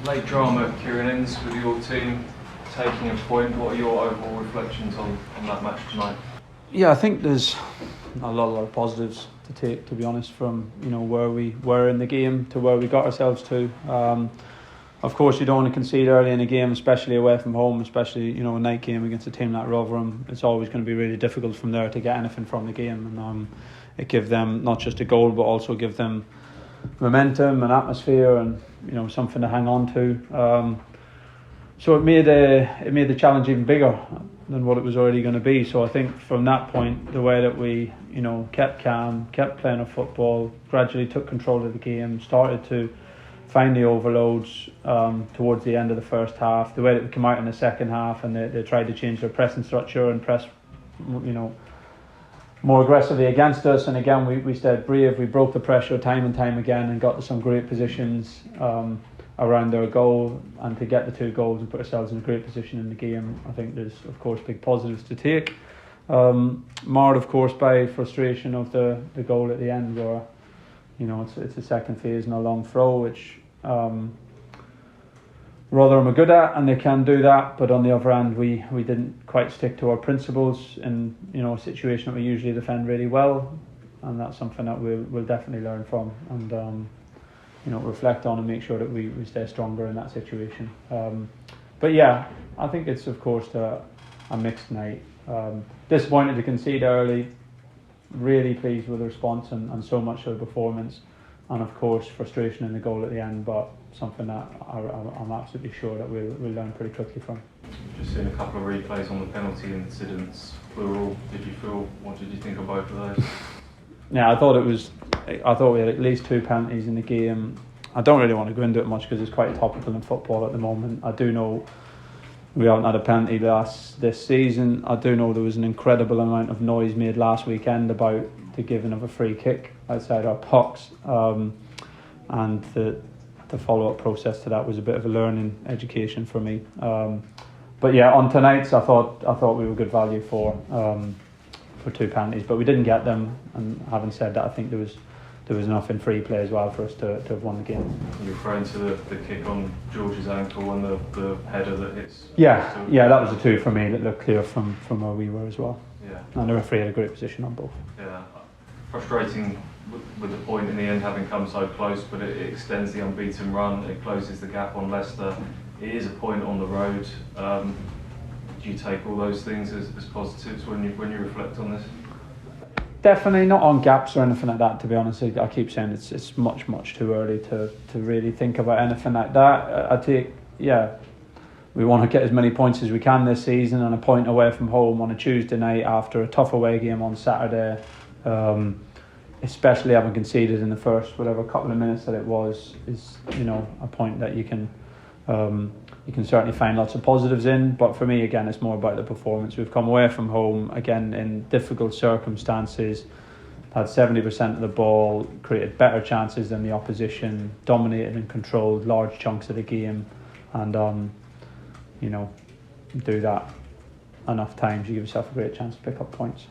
Late drama, Kieran, ends with your team taking a point. What are your overall reflections on that match tonight? Yeah, I think there's a lot of positives to take, to be honest, from where we were in the game to where we got ourselves to. Of course, you don't want to concede early in a game, especially away from home, especially a night game against a team like Rotherham. It's always going to be really difficult from there to get anything from the game, and it gives them not just a goal but also give them momentum and atmosphere and something to hang on to. So it made the challenge even bigger than what it was already going to be. So I think from that point, the way that we kept calm, kept playing our football, gradually took control of the game, started to find the overloads towards the end of the first half. The way that we came out in the second half, and they tried to change their pressing structure and press more aggressively against us, and again we stayed brave. We broke the pressure time and time again and got to some great positions around their goal, and to get the 2 goals and put ourselves in a great position in the game. I think there's of course big positives to take, marred of course by frustration of the goal at the end, where it's a second phase and a long throw, which Rotherham are good at, and they can do that. But on the other hand, we didn't quite stick to our principles in a situation that we usually defend really well, and that's something that we'll definitely learn from and reflect on and make sure that we stay stronger in that situation. But yeah, I think it's of course a mixed night. Disappointed to concede early, really pleased with the response and so much of the performance, and of course frustration in the goal at the end, but something that I'm absolutely sure that we'll learn pretty quickly from. Just seen a couple of replays on the penalty incidents, plural. What did you think of both of those? Yeah, I thought we had at least 2 penalties in the game. I don't really want to go into it much because it's quite topical in football at the moment. I do know we haven't had a penalty this season. I do know there was an incredible amount of noise made last weekend about the giving of a free kick outside our box, and the follow-up process to that was a bit of a learning education for me. But yeah, on tonight's, I thought we were good value for 2 penalties, but we didn't get them. And having said that, I think there was enough in free play as well for us to have won the game. You're referring to the kick on George's ankle and the header that hits. Yeah, that was the 2 for me that looked clear from where we were as well. Yeah, and the referee had a great position on both. Yeah, frustrating with the point in the end having come so close, but it extends the unbeaten run. It closes the gap on Leicester. It is a point on the road. Do you take all those things as positives when you reflect on this? Definitely not on gaps or anything like that, to be honest. I keep saying it's much too early to really think about anything like that. We want to get as many points as we can this season, and a point away from home on a Tuesday night after a tough away game on Saturday, especially having conceded in the first couple of minutes that it was, is a point that you can certainly find lots of positives in. But for me, again, it's more about the performance. We've come away from home again in difficult circumstances, had 70% of the ball, created better chances than the opposition, dominated and controlled large chunks of the game, and do that enough times, you give yourself a great chance to pick up points.